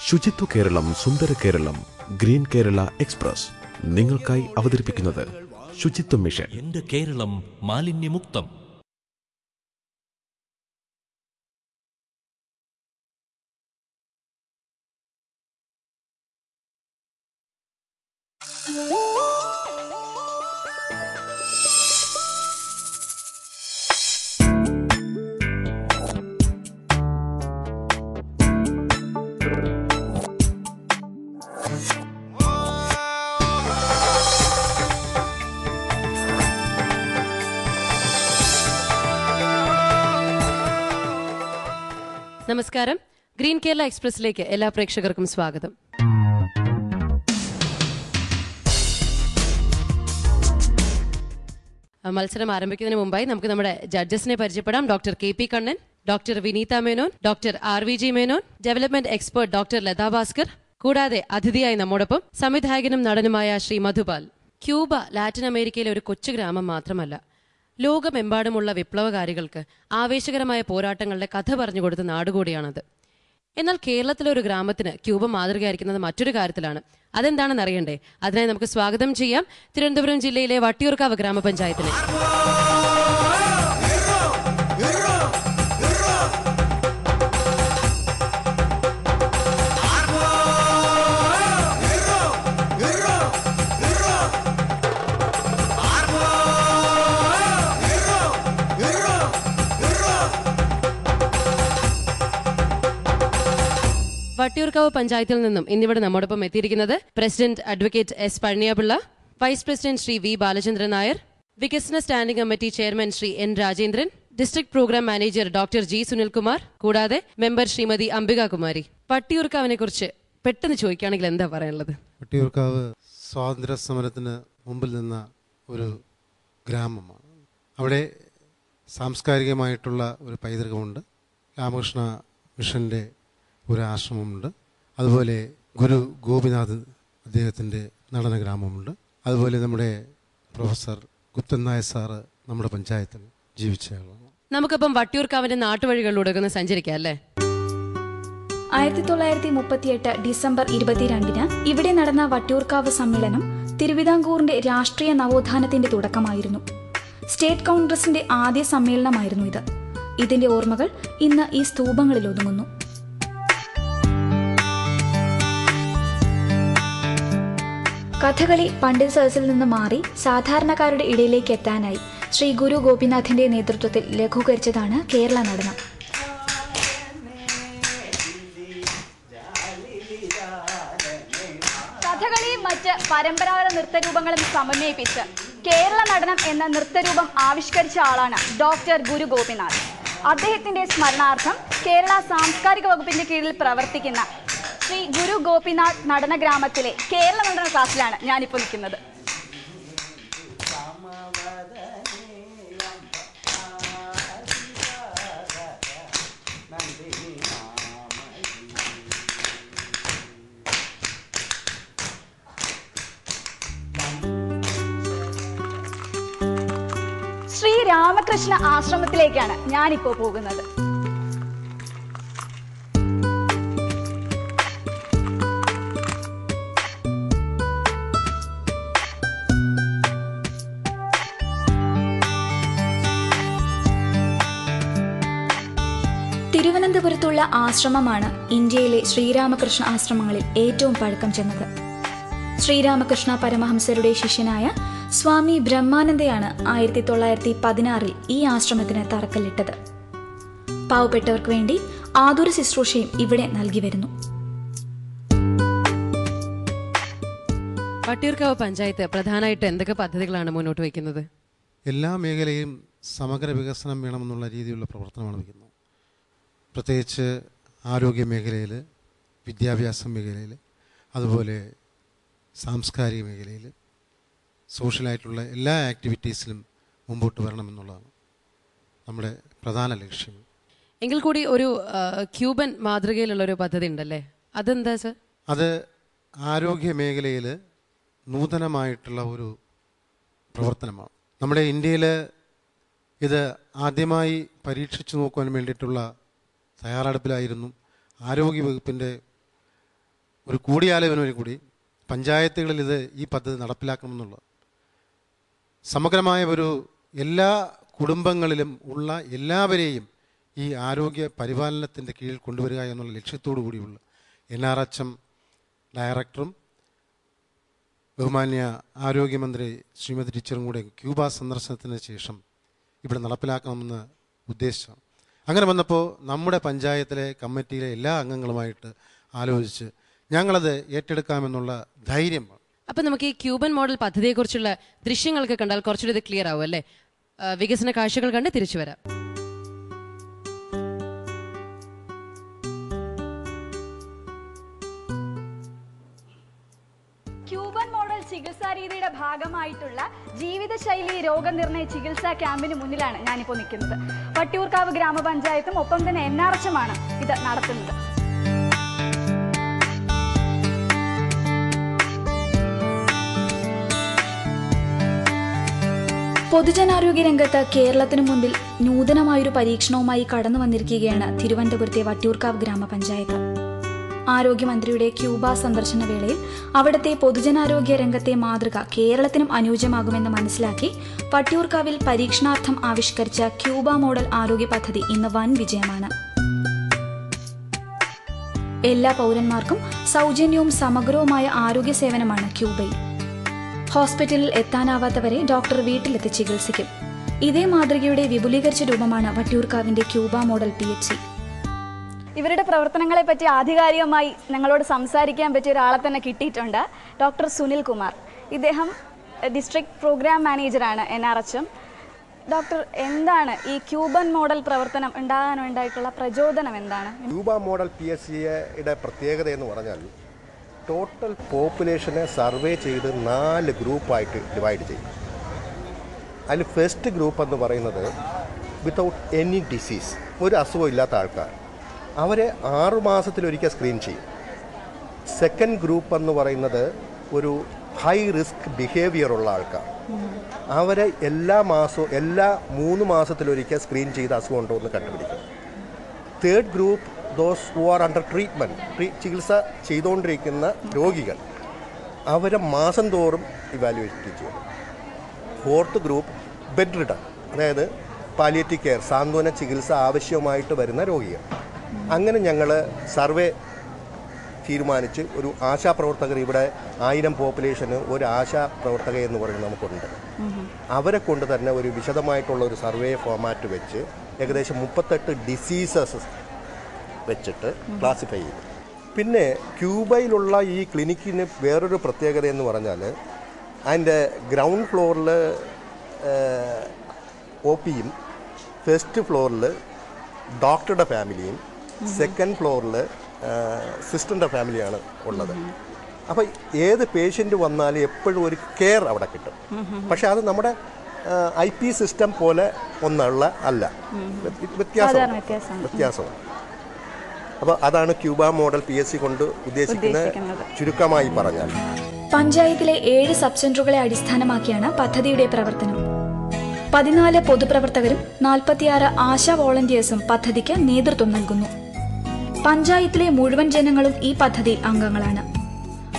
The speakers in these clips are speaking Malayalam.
ശുചിത്വ കേരളം സുന്ദര കേരളം ഗ്രീൻ കേരള എക്സ്പ്രസ് നിങ്ങൾക്കായി അവതരിപ്പിക്കുന്നത് ശുചിത്വ മിഷൻ. എന്റെ കേരളം മാലിന്യമുക്തം. നമസ്കാരം. ഗ്രീൻ കേരള എക്സ്പ്രസിലേക്ക് എല്ലാ പ്രേക്ഷകർക്കും സ്വാഗതം. മത്സരം ആരംഭിക്കുന്നതിന് മുമ്പായി നമുക്ക് നമ്മുടെ ജഡ്ജസിനെ പരിചയപ്പെടാം. Doctor KP Kannan, doctor Vineetha Menon, doctor RVG Menon, development expert doctor Latha Bhaskar, കൂടാതെ അതിഥിയായി നമ്മോടൊപ്പം സംവിധായകനും നടനുമായ ശ്രീ മധുപാൽ. ക്യൂബ ലാറ്റിൻ അമേരിക്കയിലെ ഒരു കൊച്ചു ഗ്രാമം മാത്രമല്ല, ലോകമെമ്പാടുമുള്ള വിപ്ലവകാരികൾക്ക് ആവേശകരമായ പോരാട്ടങ്ങളുടെ കഥ പറഞ്ഞുകൊടുത്ത നാടുകൂടിയാണത്. എന്നാൽ കേരളത്തിലെ ഒരു ഗ്രാമത്തിന് ക്യൂബ മാതൃകയായിരിക്കുന്നത് മറ്റൊരു കാര്യത്തിലാണ്. അതെന്താണെന്ന് അറിയണ്ടേ? അതിനായി നമുക്ക് സ്വാഗതം ചെയ്യാം തിരുവനന്തപുരം ജില്ലയിലെ വട്ടിയൂർക്കാവ് ഗ്രാമപഞ്ചായത്തിനെ. വട്ടിയൂർക്കാവ് പഞ്ചായത്തിൽ നിന്നും ഇന്നിവിടെ നമ്മോടൊപ്പം എത്തിയിരിക്കുന്നത് president advocate S. Pazhaniyapilla, vice president Shri V. Balachandran Nair, വികസന standing committee chairman Shri N. Rajendran, district programme manager doctor G. Sunilkumar, കൂടാതെ മെമ്പർ ശ്രീമതി അംബിക കുമാരി. വട്ടിയൂർക്കാവിനെ കുറിച്ച് പെട്ടെന്ന് ചോദിക്കുകയാണെങ്കിൽ എന്താ പറയാനുള്ളത്? വട്ടിയൂർക്കാവ് സ്വാതന്ത്ര്യ സമരത്തിന് മുമ്പിൽ നിന്ന ഒരു ഗ്രാമമാണ്. അവിടെ സാംസ്കാരികമായിട്ടുള്ള ഒരു പൈതൃകമുണ്ട്. രാമകൃഷ്ണ മിഷൻ്റെ ഒരു ആശ്രമമുണ്ട്. അതുപോലെ ഗുരു ഗോപിനാഥ് അദ്ദേഹത്തിൻ്റെ നടന ഗ്രാമമുണ്ട്. അതുപോലെ നമ്മുടെ പ്രൊഫസർ ഗുപ്തൻ നായർ സാറ് നമ്മുടെ പഞ്ചായത്തിൽ ജീവിച്ചയാളാണ്. നമുക്കിപ്പം വട്ടിയൂർക്കാവിന്റെ നാട്ടുവഴികളിലൂടെ ഒന്ന് സഞ്ചരിക്കാം അല്ലേ? 1938 ഡിസംബർ 22 ഇവിടെ നടന്ന വട്ടിയൂർക്കാവ് സമ്മേളനം തിരുവിതാംകൂറിന്റെ രാഷ്ട്രീയ നവോത്ഥാനത്തിന്റെ തുടക്കമായിരുന്നു. സ്റ്റേറ്റ് കോൺഗ്രസിന്റെ ആദ്യ സമ്മേളനമായിരുന്നു ഇത്. ഇതിന്റെ ഓർമ്മകൾ ഇന്ന് ഈ സ്തൂപങ്ങളിൽ ഒതുങ്ങുന്നു. കഥകളി പണ്ഡിറ്റ് സദസ്സിൽ നിന്ന് മാറി സാധാരണക്കാരുടെ ഇടയിലേക്ക് എത്താനായി ശ്രീ ഗുരു ഗോപിനാഥിന്റെ നേതൃത്വത്തിൽ ലഘൂകരിച്ചതാണ് കേരള നടനം. കഥകളിയും മറ്റ് പരമ്പരാഗത നൃത്തരൂപങ്ങളും സമന്വയിപ്പിച്ച് കേരള നടനം എന്ന നൃത്തരൂപം ആവിഷ്കരിച്ച ആളാണ് ഡോക്ടർ ഗുരു ഗോപിനാഥ്. അദ്ദേഹത്തിന്റെ സ്മരണാർത്ഥം കേരള സാംസ്കാരിക വകുപ്പിന്റെ കീഴിൽ പ്രവർത്തിക്കുന്ന ശ്രീ ഗുരു ഗോപിനാഥ് നടന ഗ്രാമത്തിലെ കേരള നടന ക്ലാസ്സിലാണ് ഞാനിപ്പോൾ നിൽക്കുന്നത്. ശ്രീ രാമകൃഷ്ണ ആശ്രമത്തിലേക്കാണ് ഞാനിപ്പോൾ പോകുന്നത്. തിരുവനന്തപുരത്തുള്ള ആശ്രമമാണ് ഇന്ത്യയിലെ ശ്രീരാമകൃഷ്ണ ആശ്രമങ്ങളിൽ ഏറ്റവും പഴക്കം ചെന്നത്. ശ്രീരാമകൃഷ്ണ പരമഹംസരുടെ ശിഷ്യനായ സ്വാമി ബ്രഹ്മാനന്ദയാണ് 1916 ഈ ആശ്രമത്തിന് തറക്കല്ലിട്ടത്. പാവപ്പെട്ടവർക്ക് വേണ്ടി ആതുര ശുശ്രൂഷയും ഇവിടെ നൽകി വരുന്നു. വട്ടിയൂർക്കാവ് പഞ്ചായത്ത് പ്രധാനമായിട്ട് എന്തൊക്കെ പദ്ധതികളാണ് മുന്നോട്ട് വയ്ക്കുന്നത്? എല്ലാ മേഖലയും സമഗ്ര വികസനം വേണമെന്നുള്ള രീതിയിലുള്ള പ്രവർത്തനമാണ് വയ്ക്കുന്നത്. പ്രത്യേകിച്ച് ആരോഗ്യ മേഖലയിൽ, വിദ്യാഭ്യാസ മേഖലയിൽ, അതുപോലെ സാംസ്കാരിക മേഖലയിൽ, സോഷ്യലായിട്ടുള്ള എല്ലാ ആക്ടിവിറ്റീസിലും മുമ്പോട്ട് വരണമെന്നുള്ളതാണ് നമ്മുടെ പ്രധാന ലക്ഷ്യം. എങ്കിൽ കൂടി ഒരു ക്യൂബൻ മാതൃകയിലുള്ളൊരു പദ്ധതി ഉണ്ടല്ലേ, അതെന്താ സർ? അത് ആരോഗ്യ മേഖലയിൽ നൂതനമായിട്ടുള്ള ഒരു പ്രവർത്തനമാണ്. നമ്മുടെ ഇന്ത്യയിൽ ഇത് ആദ്യമായി പരീക്ഷിച്ചു നോക്കുവാൻ വേണ്ടിയിട്ടുള്ള തയ്യാറെടുപ്പിലായിരുന്നു. ആരോഗ്യവകുപ്പിൻ്റെ ഒരു കൂടിയാലോചന കൂടി പഞ്ചായത്തുകളിൽ ഈ പദ്ധതി നടപ്പിലാക്കണമെന്നുള്ളത്. സമഗ്രമായ ഒരു എല്ലാ കുടുംബങ്ങളിലും ഉള്ള എല്ലാവരെയും ഈ ആരോഗ്യ പരിപാലനത്തിൻ്റെ കീഴിൽ കൊണ്ടുവരിക എന്നുള്ള ലക്ഷ്യത്തോടു കൂടിയുള്ള NRHM ഡയറക്ടറും ബഹുമാന്യ ആരോഗ്യമന്ത്രി ശ്രീമതി ടീച്ചറും കൂടെ ക്യൂബ സന്ദർശനത്തിന് ശേഷം ഇവിടെ നടപ്പിലാക്കണമെന്ന് ഉദ്ദേശിച്ചു. അങ്ങനെ വന്നപ്പോൾ നമ്മുടെ പഞ്ചായത്തിലെ കമ്മിറ്റിയിലെ എല്ലാ അംഗങ്ങളുമായിട്ട് ആലോചിച്ച് ഞങ്ങളത് ഏറ്റെടുക്കാമെന്നുള്ള ധൈര്യം. അപ്പം നമുക്ക് ഈ ക്യൂബൻ മോഡൽ പദ്ധതിയെക്കുറിച്ചുള്ള ദൃശ്യങ്ങളൊക്കെ കണ്ടാൽ കുറച്ചുകൂടി ഇത് ക്ലിയർ ആവും അല്ലേ? വികസന കാഴ്ചകൾ കണ്ട് തിരിച്ചു വരാം. ക്യൂബൻ മോഡൽ ചികിത്സാ രീതിയുടെ ഭാഗമായിട്ടുള്ള ജീവിതശൈലി രോഗനിർണയ ചികിത്സാ ക്യാമ്പിന് മുന്നിലാണ് ഞാനിപ്പോൾ നിൽക്കുന്നത്. വട്ടിയൂർക്കാവ് ഗ്രാമപഞ്ചായത്തും ഒപ്പം തന്നെ NRHM ആണ് ഇത് നടത്തുന്നത്. പൊതുജനാരോഗ്യ രംഗത്ത് കേരളത്തിനു മുൻപിൽ നൂതനമായൊരു പരീക്ഷണവുമായി കടന്നു വന്നിരിക്കുകയാണ് തിരുവനന്തപുരത്തെ വട്ടിയൂർക്കാവ് ഗ്രാമപഞ്ചായത്ത്. ആരോഗ്യമന്ത്രിയുടെ ക്യൂബ സന്ദർശന വേളയിൽ അവിടുത്തെ പൊതുജനാരോഗ്യ രംഗത്തെ മാതൃക കേരളത്തിനും അനുയോജ്യമാകുമെന്ന് മനസ്സിലാക്കി വട്ടിയൂർക്കാവിൽ പരീക്ഷണാർത്ഥം ആവിഷ്കരിച്ച ക്യൂബ മോഡൽ ആരോഗ്യ പദ്ധതി ഇന്ന് വൻ വിജയമാണ്. എല്ലാ പൗരന്മാർക്കും സൗജന്യവും സമഗ്രവുമായ ആരോഗ്യ സേവനമാണ് ക്യൂബയിൽ. ഹോസ്പിറ്റലിൽ എത്താനാവാത്തവരെ ഡോക്ടർ വീട്ടിലെത്തി ചികിത്സിക്കും. ഇതേ മാതൃകയുടെ വിപുലീകരിച്ച രൂപമാണ് വട്ടിയൂർക്കാവിന്റെ ക്യൂബ മോഡൽ PHC. ഇവരുടെ പ്രവർത്തനങ്ങളെ പറ്റി ആധികാരികമായി ഞങ്ങളോട് സംസാരിക്കാൻ പറ്റിയ ഒരാളെ തന്നെ കിട്ടിയിട്ടുണ്ട്. ഡോക്ടർ സുനിൽ കുമാർ. ഇദ്ദേഹം ഡിസ്ട്രിക്ട് പ്രോഗ്രാം മാനേജറാണ് NRHM. ഡോക്ടർ, എന്താണ് ഈ ക്യൂബൻ മോഡൽ പ്രവർത്തനം ഉണ്ടാകാനുണ്ടായിട്ടുള്ള പ്രചോദനം എന്താണ്? ക്യൂബ മോഡൽ PHCയുടെ പ്രത്യേകത എന്ന് പറഞ്ഞാൽ ടോട്ടൽ പോപ്പുലേഷനെ സർവേ ചെയ്ത് 4 ഗ്രൂപ്പായിട്ട് ഡിവൈഡ് ചെയ്യും. അതിൽ ഫസ്റ്റ് ഗ്രൂപ്പ് എന്ന് പറയുന്നത് വിത്തൗട്ട് എനി ഡിസീസ്, ഒരു അസുഖം ഇല്ലാത്ത ആൾക്കാർ, അവരെ 6 മാസത്തിലൊരിക്കൽ സ്ക്രീൻ ചെയ്യും. സെക്കൻഡ് ഗ്രൂപ്പ് എന്ന് പറയുന്നത് ഒരു ഹൈ റിസ്ക് ബിഹേവിയർ ഉള്ള ആൾക്കാർ, അവരെ എല്ലാ 3 മാസത്തിലൊരിക്കൽ സ്ക്രീൻ ചെയ്ത് അസുഖം ഉണ്ടോ എന്ന് കണ്ടുപിടിക്കും. Third group those who are under treatment, ചികിത്സ ചെയ്തുകൊണ്ടിരിക്കുന്ന രോഗികൾ, അവരെ മാസം തോറും ഇവാലുവേറ്റ് ചെയ്യണം. ഫോർത്ത് ഗ്രൂപ്പ് ബെഡ് റിഡൺ, അതായത് പാലിയേറ്റീവ് കെയർ, സാന്ത്വന ചികിത്സ ആവശ്യമായിട്ട് വരുന്ന രോഗികൾ. അങ്ങനെ ഞങ്ങൾ സർവേ തീരുമാനിച്ച് ഒരു ആശാപ്രവർത്തകർ, ഇവിടെ 1000 പോപ്പുലേഷന് ഒരു ആശാപ്രവർത്തക എന്ന് പറയുന്നത് നമുക്കുണ്ട്. അവരെ കൊണ്ട് തന്നെ ഒരു വിശദമായിട്ടുള്ള ഒരു സർവേ ഫോമാറ്റ് വെച്ച് ഏകദേശം 38 ഡിസീസസ് വെച്ചിട്ട് ക്ലാസിഫൈ ചെയ്തു. പിന്നെ ക്യൂബയിലുള്ള ഈ ക്ലിനിക്കിന് വേറൊരു പ്രത്യേകത എന്ന് പറഞ്ഞാൽ അതിൻ്റെ ഗ്രൗണ്ട് ഫ്ലോറിൽ OPയും ഫസ്റ്റ് ഫ്ലോറിൽ ഡോക്ടറുടെ ഫാമിലിയും സെക്കൻഡ് ഫ്ലോറിൽ സിസ്റ്ററിൻ്റെ ഫാമിലിയാണ് ഉള്ളത്. അപ്പോൾ ഏത് പേഷ്യൻ്റ് വന്നാലും എപ്പോഴും ഒരു കെയർ അവിടെ കിട്ടും. പക്ഷെ അത് നമ്മുടെ IP സിസ്റ്റം പോലെ ഒന്നുള്ള അല്ല, വ്യത്യാസമാണ്. അപ്പോൾ അതാണ് ക്യൂബ മോഡൽ PHC കൊണ്ട് ഉദ്ദേശിക്കുന്നത്, ചുരുക്കമായി പറഞ്ഞാൽ. പഞ്ചായത്തിലെ 7 സബ് സെന്ററുകളെ അടിസ്ഥാനമാക്കിയാണ് പദ്ധതിയുടെ പ്രവർത്തനം. 14 പൊതുപ്രവർത്തകരും 46 ആശാ വോളണ്ടിയേഴ്സും പദ്ധതിക്ക് നേതൃത്വം നൽകുന്നു. പഞ്ചായത്തിലെ മുഴുവൻ ജനങ്ങളും ഈ പദ്ധതിയിൽ അംഗങ്ങളാണ്.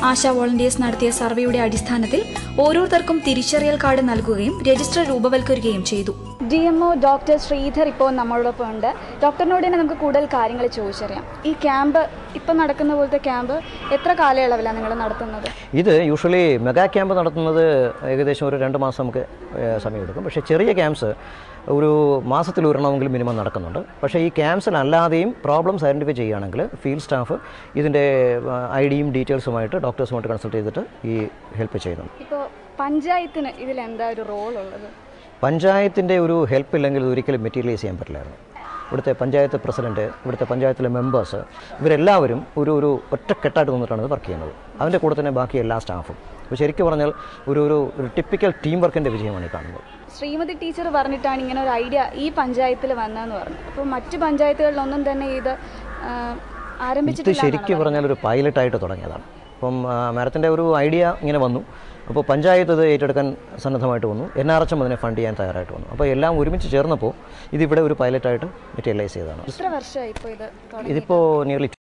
ആശാ വോളണ്ടിയേഴ്സ് നടത്തിയ സർവേയുടെ അടിസ്ഥാനത്തിൽ ഓരോരുത്തർക്കും തിരിച്ചറിയൽ കാർഡ് നൽകുകയും രജിസ്റ്റർ രൂപവൽക്കരിക്കുകയും ചെയ്തു. DMO ഡോക്ടർ ശ്രീധർ ഇപ്പോൾ നമ്മളോടൊപ്പം ഉണ്ട്. ഡോക്ടറിനോട് തന്നെ നമുക്ക് കൂടുതൽ കാര്യങ്ങൾ ചോദിച്ചറിയാം. ഈ ക്യാമ്പ് ഇപ്പം നടക്കുന്ന പോലത്തെ ക്യാമ്പ് എത്ര കാലയളവിലാണ് നിങ്ങൾ നടത്തുന്നത്? ഇത് യൂഷ്വലി മെഗാ ക്യാമ്പ് നടത്തുന്നത് ഏകദേശം ഒരു 2 മാസം നമുക്ക് സമയമെടുക്കും. പക്ഷേ ചെറിയ ക്യാമ്പ്സ് ഒരു മാസത്തിൽ ഒരെണ്ണമെങ്കിലും മിനിമം നടക്കുന്നുണ്ട്. പക്ഷേ ഈ ക്യാമ്പ്സിലല്ലാതെയും പ്രോബ്ലംസ് ഐഡൻറ്റിഫൈ ചെയ്യുകയാണെങ്കിൽ ഫീൽഡ് സ്റ്റാഫ് ഇതിൻ്റെ IDയും ഡീറ്റെയിൽസുമായിട്ട് ഡോക്ടേഴ്സുമായിട്ട് കൺസൾട്ട് ചെയ്തിട്ട് ഈ ഹെൽപ്പ് ചെയ്യുന്നുണ്ട്. ഇപ്പോൾ പഞ്ചായത്തിന് ഇതിലെന്താ ഒരു റോൾ ഉള്ളത്? പഞ്ചായത്തിൻ്റെ ഒരു ഹെൽപ്പ് ഇല്ലെങ്കിൽ ഇത് ഒരിക്കലും മെറ്റീരിയലൈസ് ചെയ്യാൻ പറ്റില്ലായിരുന്നു. ഇവിടുത്തെ പഞ്ചായത്ത് പ്രസിഡൻറ്റ്, ഇവിടുത്തെ പഞ്ചായത്തിലെ മെമ്പേഴ്സ്, ഇവരെല്ലാവരും ഒരു ഒറ്റക്കെട്ടായിട്ട് നിന്നിട്ടാണ് ഇത് വർക്ക് ചെയ്യുന്നത്. അതിൻ്റെ കൂടെ തന്നെ ബാക്കി എല്ലാ സ്റ്റാഫും. അപ്പോൾ ശരിക്കും പറഞ്ഞാൽ ഒരു ടിപ്പിക്കൽ ടീം വർക്കിൻ്റെ വിജയമാണ് ഈ കാണുന്നത്. ശ്രീമതി ടീച്ചർ പറഞ്ഞിട്ടാണ് ഇങ്ങനെ ഒരു ഐഡിയ ഈ പഞ്ചായത്തിൽ വന്നതെന്ന് പറഞ്ഞു. അപ്പോൾ മറ്റ് പഞ്ചായത്തുകളിലൊന്നും തന്നെ ഇത് ആരംഭിച്ചിട്ടില്ല. ശരിക്കും പറഞ്ഞാൽ ഒരു പൈലറ്റായിട്ട് തുടങ്ങിയതാണ്. അപ്പം മാഡത്തിൻ്റെ ഒരു ഐഡിയ ഇങ്ങനെ വന്നു. അപ്പോൾ പഞ്ചായത്ത് ഇത് ഏറ്റെടുക്കാൻ സന്നദ്ധമായിട്ട് വന്നു. NRHM അതിനെ ഫണ്ട് ചെയ്യാൻ തയ്യാറായിട്ട് വന്നു. അപ്പോൾ എല്ലാം ഒരുമിച്ച് ചേർന്നപ്പോൾ ഇതിവിടെ ഒരു പൈലറ്റായിട്ട് മെറ്റീരിയലൈസ് ചെയ്തതാണ്. എത്ര വർഷമായി ഇപ്പോൾ ഇത്? ഇതിപ്പോൾ നിയർലി